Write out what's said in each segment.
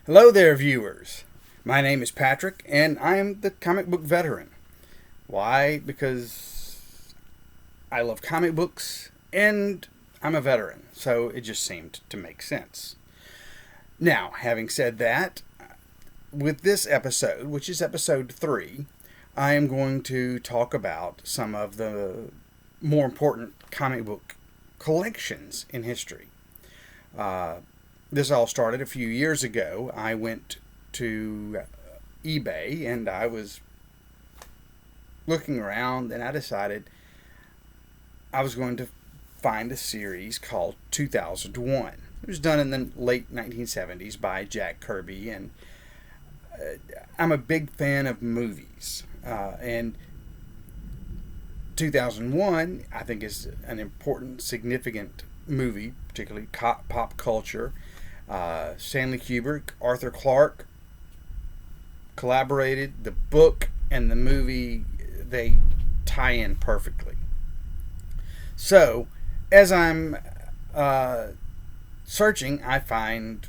Hello there, viewers. My name is Patrick, and I am the comic book veteran. Why? Because I love comic books, and I'm a veteran, so it just seemed to make sense. Now, having said that, with this episode, which is episode 3, I am going to talk about some of the more important comic book collections in history. Uh, this all started a few years ago. I went to eBay and I was looking around and I decided I was going to find a series called 2001. It was done in the late 1970s by Jack Kirby, and I'm a big fan of movies. And 2001, I think, is an important, significant movie, particularly pop culture. Stanley Kubrick, Arthur Clarke collaborated. The book and the movie, they tie in perfectly. So, as I'm searching, I find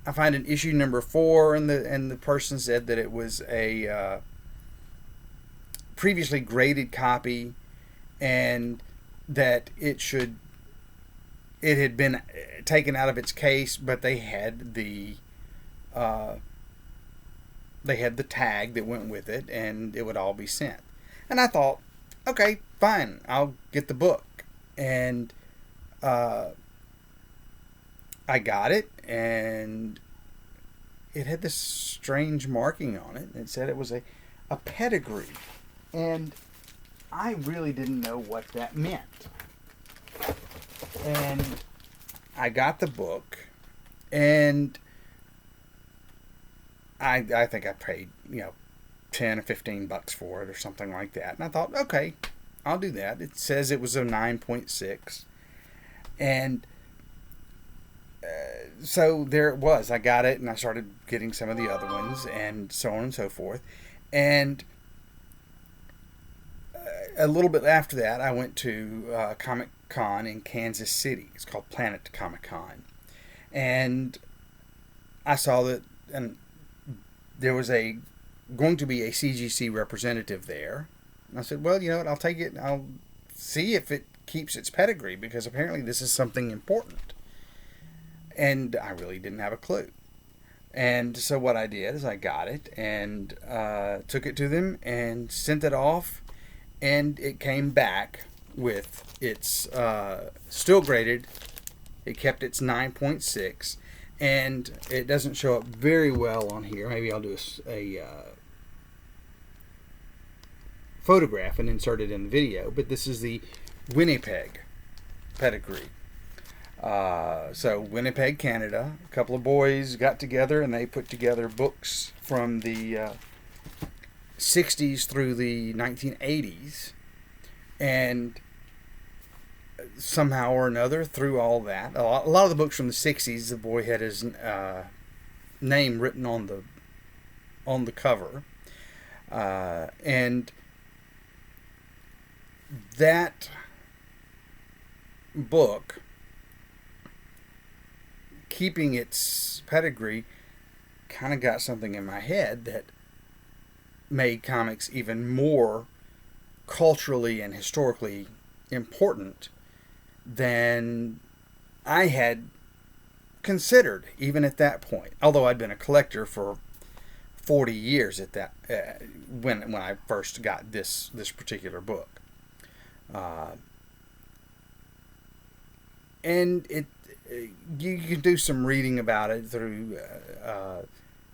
an issue number 4, and the person said that it was a previously graded copy, and that it had been taken out of its case, but they had the tag that went with it, and it would all be sent. And I thought, okay, fine, I'll get the book. And I got it, and it had this strange marking on it. It said it was a pedigree. And I really didn't know what that meant. And I got the book, and I think I paid, 10 or $15 for it or something like that. And I thought, okay, I'll do that. It says it was a 9.6. And so there it was. I got it, and I started getting some of the other ones, and so on and so forth. And a little bit after that, I went to Comic Con in Kansas City. It's called Planet Comic Con. And I saw that, and there was going to be a CGC representative there. And I said, well, you know what, I'll take it. I'll see if it keeps its pedigree, because apparently this is something important. And I really didn't have a clue. And so what I did is I got it and took it to them and sent it off. And it came back with its still graded. It kept its 9.6. And it doesn't show up very well on here. Maybe I'll do a photograph and insert it in the video. But this is the Winnipeg pedigree. So Winnipeg, Canada. A couple of boys got together and they put together books from the 60s through the 1980s. And somehow or another, through all that, a lot of the books from the 60s, the boy had his name written on the cover, and that book, keeping its pedigree, kind of got something in my head that made comics even more culturally and historically important than I had considered, even at that point. Although I'd been a collector for 40 years at that when I first got this particular book, and you can do some reading about it through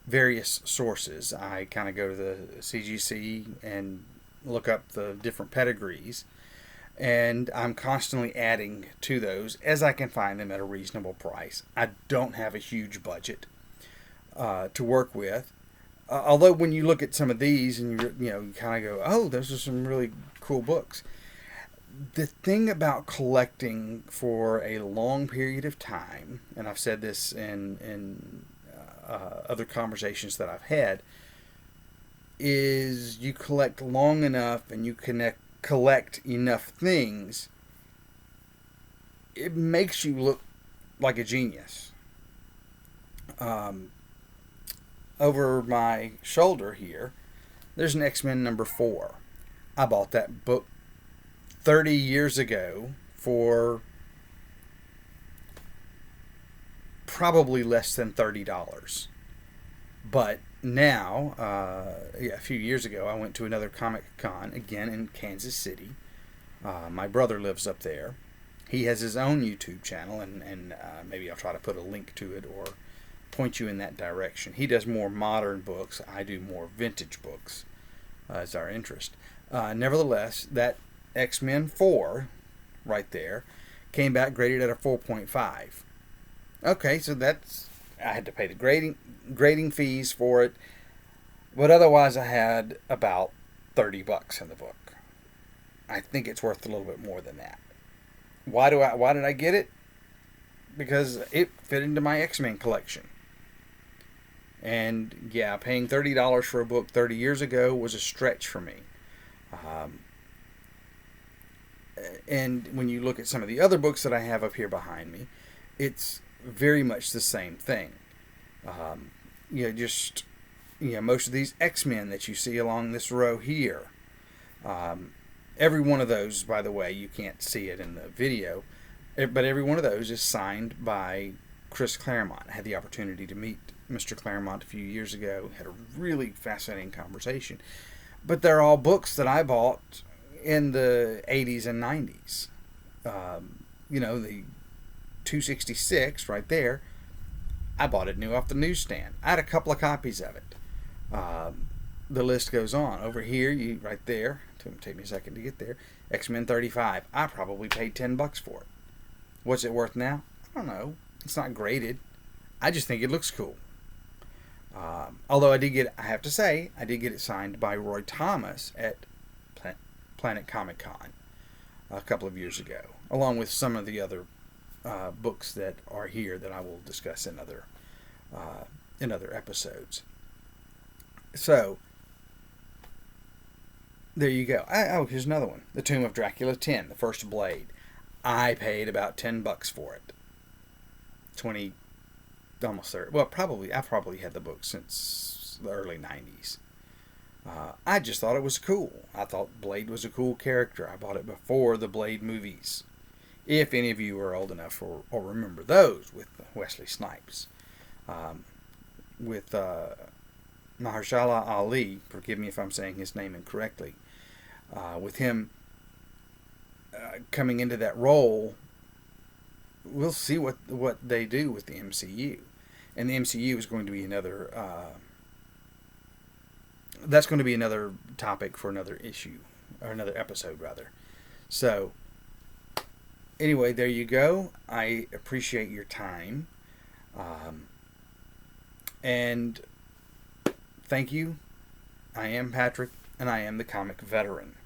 various sources. I kind of go to the CGC and look up the different pedigrees, and I'm constantly adding to those as I can find them at a reasonable price. I don't have a huge budget to work with, although when you look at some of these and you kind of go, oh, those are some really cool books. The thing about collecting for a long period of time, and I've said this in other conversations that I've had, is you collect long enough and you collect enough things, it makes you look like a genius. Um, Over my shoulder here, there's an X-Men number 4. I bought that book 30 years ago for probably less than $30. But now, a few years ago, I went to another Comic Con, again in Kansas City. My brother lives up there. He has his own YouTube channel, and maybe I'll try to put a link to it or point you in that direction. He does more modern books. I do more vintage books as our interest. Nevertheless, that X-Men 4 right there came back graded at a 4.5. Okay, so I had to pay the grading fees for it, but otherwise I had about $30 in the book. I think it's worth a little bit more than that. Why did I get it? Because it fit into my X-Men collection. And yeah, paying $30 for a book 30 years ago was a stretch for me. And when you look at some of the other books that I have up here behind me, it's very much the same thing. Most of these X-Men that you see along this row here, every one of those, by the way, you can't see it in the video, but every one of those is signed by Chris Claremont. I had the opportunity to meet Mr. Claremont a few years ago, had a really fascinating conversation. But they're all books that I bought in the 80s and 90s. The 266 right there, I bought it new off the newsstand. I had a couple of copies of it. The list goes on. Over here, right there, it'll take me a second to get there, X-Men 35. I probably paid $10 for it. What's it worth now? I don't know. It's not graded. I just think it looks cool. Although I have to say, I did get it signed by Roy Thomas at Planet Comic Con a couple of years ago, along with some of the other books that are here that I will discuss in other episodes. So, there you go. Here's another one. The Tomb of Dracula 10, the first Blade. I paid about $10 for it. 20, almost 30. Well, I've probably had the book since the early 90s. I just thought it was cool. I thought Blade was a cool character. I bought it before the Blade movies. If any of you are old enough or remember those with Wesley Snipes. With Mahershala Ali, forgive me if I'm saying his name incorrectly, with him coming into that role, we'll see what they do with the MCU. And the MCU is going to be another, that's going to be another topic for another issue, or another episode rather. So, anyway, there you go. I appreciate your time. And thank you. I am Patrick, and I am the Comic Veteran.